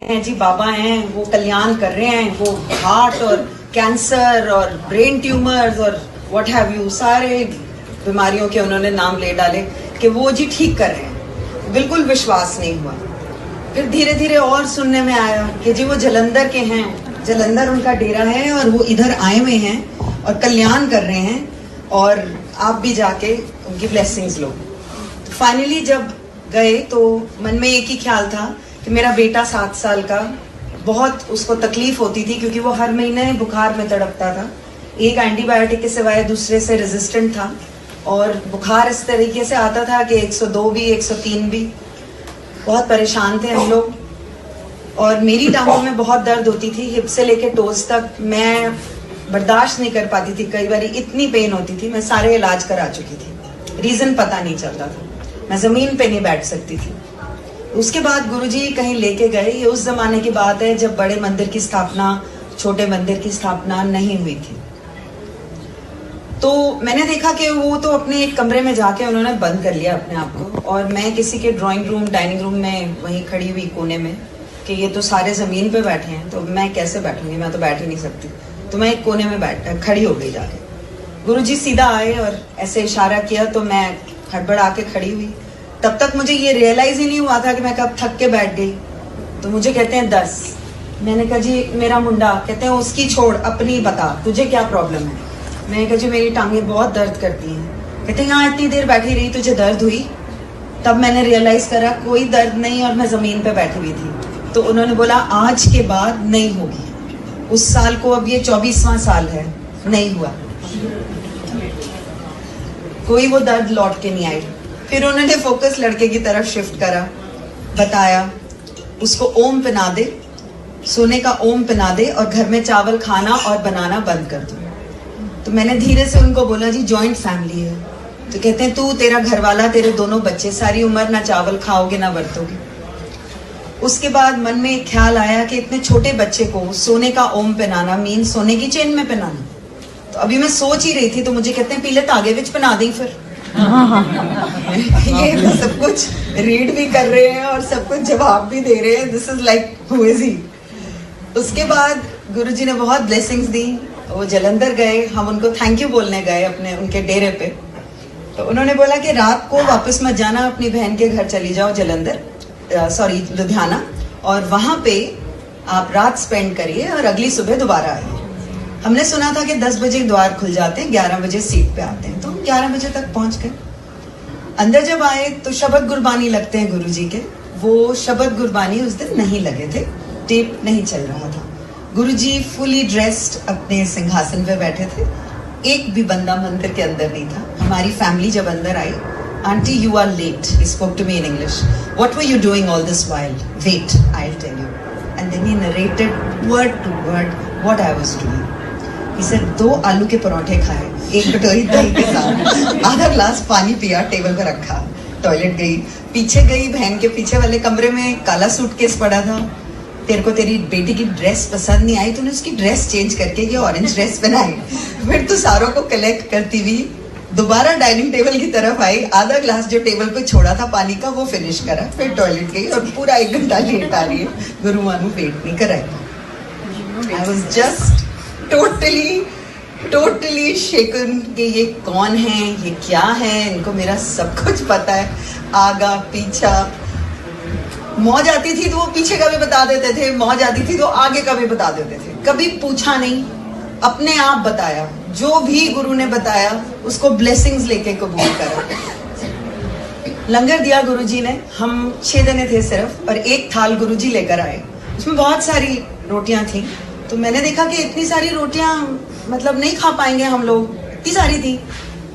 हैं जी, बाबा हैं, वो कल्याण कर रहे हैं, वो हार्ट और कैंसर और ब्रेन ट्यूमर्स और व्हाट हैव यू, सारे बीमारियों के उन्होंने नाम ले डाले कि वो जी ठीक कर रहे हैं। बिल्कुल विश्वास नहीं हुआ। फिर धीरे धीरे और सुनने में आया कि जी वो जलंधर के हैं, जलंधर उनका डेरा है और वो इधर आए हुए हैं और कल्याण कर रहे हैं और आप भी जाके उनकी ब्लेसिंग्स लो। तो फाइनली जब गए तो मन में एक ही ख्याल था कि मेरा बेटा 7 साल का, बहुत उसको तकलीफ होती थी क्योंकि वो हर महीने बुखार में तड़पता था। एक एंटीबायोटिक के सिवाय दूसरे से रेजिस्टेंट था और बुखार इस तरीके से आता था कि 102 भी 103 भी। बहुत परेशान थे हम लोग और मेरी टांगों में बहुत दर्द होती थी, हिप से लेके टोज तक मैं बर्दाश्त नहीं कर पाती थी। कई बार इतनी पेन होती थी, मैं सारे इलाज करा चुकी थी, रीजन पता नहीं चलता था, मैं जमीन पे नहीं बैठ सकती थी। उसके बाद गुरुजी कहीं लेके गए। ये उस जमाने की बात है जब बड़े मंदिर की स्थापना, छोटे मंदिर की स्थापना नहीं हुई थी। तो मैंने देखा कि वो तो अपने एक कमरे में जाके उन्होंने बंद कर लिया अपने आप को और मैं किसी के ड्राइंग रूम, डाइनिंग रूम में वहीं खड़ी हुई कोने में कि ये तो सारे जमीन पे बैठे हैं तो मैं कैसे बैठूंगी, मैं तो बैठ ही नहीं सकती। तो मैं एक कोने में खड़ी हो गई जाके। गुरुजी सीधा आए और ऐसे इशारा किया तो मैं हड़बड़ा के खड़ी हुई। तब तक मुझे ये रियलाइज ही नहीं हुआ था कि मैं कब थक के बैठ गई। तो मुझे कहते हैं 10। मैंने कहा जी मेरा मुंडा। कहते हैं उसकी छोड़, अपनी बता, तुझे क्या प्रॉब्लम है। मैंने कहा जी मेरी टांगें बहुत दर्द करती हैं। कहते हैं यहाँ इतनी देर बैठी रही, तुझे दर्द हुई? तब मैंने रियलाइज करा कोई दर्द नहीं और मैं जमीन पे बैठी हुई थी। तो उन्होंने बोला आज के बाद नहीं होगी। उस साल को अब ये 24वां साल है, नहीं हुआ, कोई वो दर्द लौट के नहीं आई। फिर उन्होंने फोकस लड़के की तरफ शिफ्ट करा, बताया उसको ओम पहना दे, सोने का ओम पहना दे और घर में चावल खाना और बनाना बंद कर दो। तो मैंने धीरे से उनको बोला जी जॉइंट फैमिली है। तो कहते हैं तू, तेरा घरवाला, तेरे दोनों बच्चे सारी उम्र ना चावल खाओगे ना बरतोगे। उसके बाद मन में एक ख्याल आया कि इतने छोटे बच्चे को सोने का ओम पहनाना मीन सोने की चेन में पहनाना। तो अभी मैं सोच ही रही थी तो मुझे कहते हैं पीले तागे विच पहना दी फिर। ये तो सब कुछ रीड भी कर रहे हैं और सब कुछ जवाब भी दे रहे हैं। This is like who is he. उसके बाद गुरुजी ने बहुत ब्लेसिंग्स दी। वो जलंधर गए, हम उनको थैंक यू बोलने गए अपने उनके डेरे पे। तो उन्होंने बोला कि रात को वापस मत जाना, अपनी बहन के घर चली जाओ जलंधर, सॉरी लुधियाना, और वहां पे आप रात स्पेंड करिए और अगली सुबह दोबारा आइए। हमने सुना था कि 10 बजे द्वार खुल जाते हैं, 11 बजे सीट पे आते हैं। तो 11 बजे तक पहुंच गए। अंदर जब आए तो शबद गुरबानी लगते हैं गुरुजी के, वो शबद गुरबानी उस दिन नहीं लगे थे, टेप नहीं चल रहा था। गुरुजी फुली ड्रेस्ड अपने सिंहासन पे बैठे थे। एक भी बंदा मंदिर के अंदर नहीं था। हमारी फैमिली जब अंदर आई, aunty you are late, he spoke to me in English, what were you doing all this while, wait I will tell you. And then he narrated word to word what I was doing. He said 2 आलू के परोठे खाए, 1 कटोरी दही के साथ, आधा glass पानी पिया, टेबल पर रखा, टॉयलेट गई, पीछे गई, बहन के पीछे वाले कमरे में काला सूटकेस पड़ा था। तेरे को तेरी बेटी की ड्रेस पसंद नहीं आई, तूने उसकी ड्रेस चेंज करके ये ऑरेंज ड्रेस पहनाई। फिर तू सारों को कलेक्ट करती हुई दोबारा डाइनिंग टेबल की तरफ आई, आधा ग्लास जो टेबल पे छोड़ा था पानी का वो फिनिश करा, फिर टॉयलेट गई और पूरा 1 घंटा लेट आ रही है। गुरु मानू वेट नहीं कराई। आई वॉज जस्ट टोटली शेकन कि ये कौन है, ये क्या है, इनको मेरा सब कुछ पता है, आगा पीछा। मौज आती थी तो वो पीछे का भी बता देते थे, मौज आती थी तो आगे का भी बता देते थे। कभी पूछा नहीं, अपने आप बताया। जो भी गुरु ने बताया उसको ब्लेसिंग्स लेके कबूल करा। लंगर दिया गुरुजी ने, हम 6 जने थे सिर्फ, और एक थाल गुरुजी लेकर आए। उसमें बहुत सारी रोटियां थी। तो मैंने देखा कि इतनी सारी रोटियां मतलब नहीं खा पाएंगे हम लोग, इतनी सारी थी,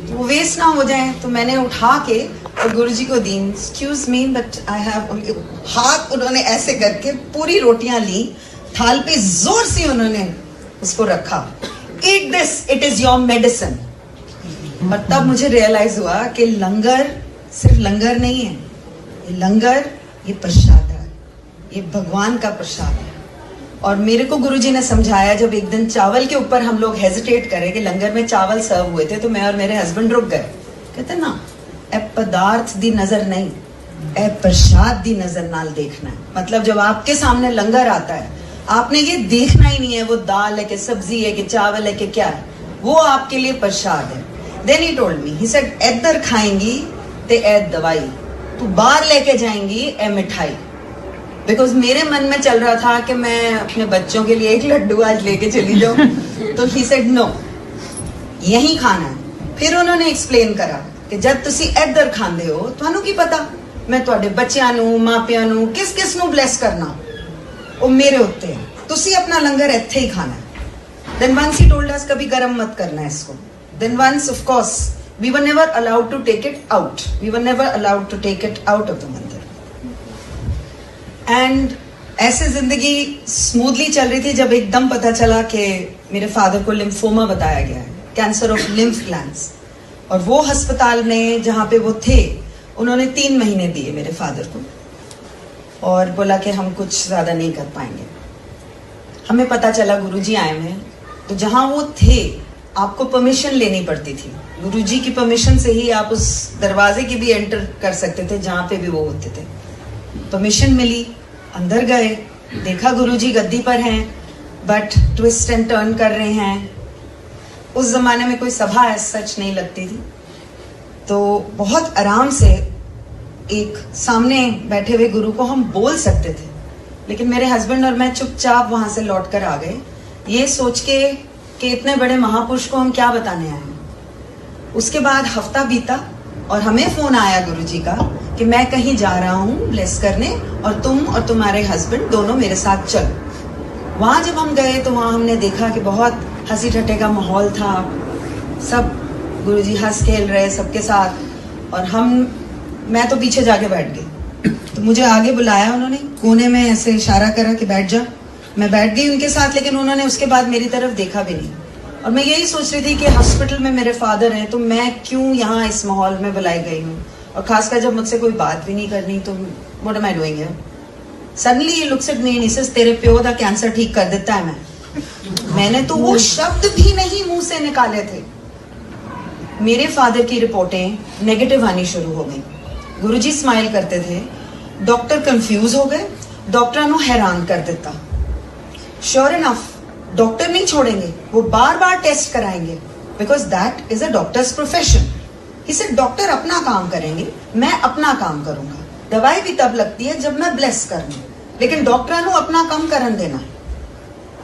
वो वेस्ट ना हो जाए। तो मैंने उठा के और गुरुजी को दी। Excuse me but I have, हाथ उन्होंने ऐसे करके पूरी रोटियां ली, थाल पे जोर से उन्होंने उसको रखा। Eat this, it is your medicine. और तब मुझे रियलाइज हुआ कि लंगर सिर्फ लंगर नहीं है, ये लंगर, ये प्रसाद है, ये भगवान का प्रसाद है। और मेरे को गुरुजी ने समझाया, जब एक दिन चावल के ऊपर हम लोग हेजिटेट करें कि लंगर में चावल सर्व हुए थे, तो मैं और मेरे हस्बैंड रुक गए। कहते ना ए पदार्थ दी नजर नहीं, ए प्रसाद दी नजर नाल देखना है। मतलब जब आपके सामने लंगर आता है, आपने ये देखना ही नहीं है वो दाल है कि सब्जी है कि चावल है कि क्या है, वो आपके लिए प्रसाद है। Then he told me, he said इधर खाएंगी ते ए दवाई, तू बाहर लेके जाएंगी ए मिठाई। बिकॉज मेरे मन में चल रहा था कि मैं अपने बच्चों के लिए एक लड्डू आज लेके चली जाऊं, तो ही सेड नो, यही खाना है। फिर उन्होंने एक्सप्लेन करा कि जब तुसी इधर खांदे हो ਤੁਹਾਨੂੰ ਕੀ ਪਤਾ मैं ਤੁਹਾਡੇ ਬੱਚਿਆਂ ਨੂੰ, ਮਾਪਿਆਂ ਨੂੰ, ਕਿਸ ਕਿਸ ਨੂੰ ਬਲੈਸ ਕਰਨਾ, ਉਹ ਮੇਰੇ ਉੱਤੇ है, तुसी अपना लंगर ਇੱਥੇ ही खाना है। Then once he told us कभी गरम मत करना है इसको। Then once of course we were never allowed to take it out, we were never allowed to take it out of the मंदिर। एंड ऐसे जिंदगी स्मूथली चल रही थी जब एकदम पता चला कि मेरे फादर को लिम्फोमा बताया गया है, कैंसर ऑफ लिम्फ ग्लैंड्स। और वो अस्पताल में जहाँ पे वो थे, उन्होंने 3 महीने दिए मेरे फादर को और बोला कि हम कुछ ज्यादा नहीं कर पाएंगे। हमें पता चला गुरुजी आए हैं, तो जहाँ वो थे आपको परमिशन लेनी पड़ती थी। गुरुजी की परमिशन से ही आप उस दरवाजे की भी एंटर कर सकते थे जहाँ पे भी वो होते थे। परमिशन मिली, अंदर गए, देखा गुरुजी गद्दी पर हैं बट ट्विस्ट एंड टर्न कर रहे हैं। उस जमाने में कोई सभा सच नहीं लगती थी, तो बहुत आराम से एक सामने बैठे हुए गुरु को हम बोल सकते थे। लेकिन मेरे हस्बैंड और मैं चुपचाप वहां से लौट कर आ गए, ये सोच के कि इतने बड़े महापुरुष को हम क्या बताने आए हैं। उसके बाद हफ्ता बीता और हमें फोन आया गुरुजी का कि मैं कहीं जा रहा हूँ ब्लेस करने और तुम और तुम्हारे हस्बैंड दोनों मेरे साथ चलो। वहां जब हम गए तो वहां हमने देखा कि बहुत हंसी ठट्टे का माहौल था, सब गुरुजी हंस खेल रहे सबके साथ, और मैं तो पीछे जाके बैठ गई। तो मुझे आगे बुलाया उन्होंने, कोने में ऐसे इशारा करा कि बैठ जा। मैं बैठ गई उनके साथ, लेकिन उन्होंने उसके बाद मेरी तरफ देखा भी नहीं। और मैं यही सोच रही थी कि हॉस्पिटल में मेरे फादर हैं, तो मैं क्यों यहाँ इस माहौल में बुलाई गई हूँ, और खासकर जब मुझसे कोई बात भी नहीं करनी, तो what am I doing here. Suddenly he looks at me and he says तेरे प्यो दा कैंसर ठीक कर देता है मैंने तो वो शब्द भी नहीं मुंह से निकाले थे। मेरे फादर की रिपोर्टें नेगेटिव आनी शुरू हो गई। गुरुजी स्माइल करते थे, डॉक्टर कंफ्यूज हो गए, डॉक्टर नु हैरान कर देता। श्योर इनफ डॉक्टर नहीं छोड़ेंगे, वो बार बार टेस्ट कराएंगे, because that is a doctor's profession. इसे डॉक्टर अपना काम करेंगे, मैं अपना काम करूंगा। दवाई भी तब लगती है जब मैं ब्लेस करूं, लेकिन डॉक्टर नु अपना काम करन देना।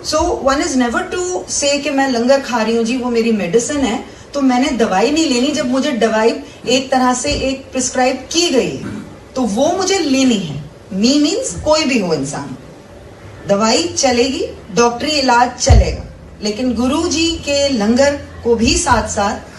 So one is never to say कि मैं लंगर खा रही हूँ जी, वो मेरी मेडिसिन है, तो मैंने दवाई नहीं लेनी। जब मुझे दवाई एक तरह से एक प्रिस्क्राइब की गई है तो वो मुझे लेनी है। मी मीन्स कोई भी हो इंसान, दवाई चलेगी, डॉक्टरी इलाज चलेगा, लेकिन गुरु जी के लंगर को भी साथ साथ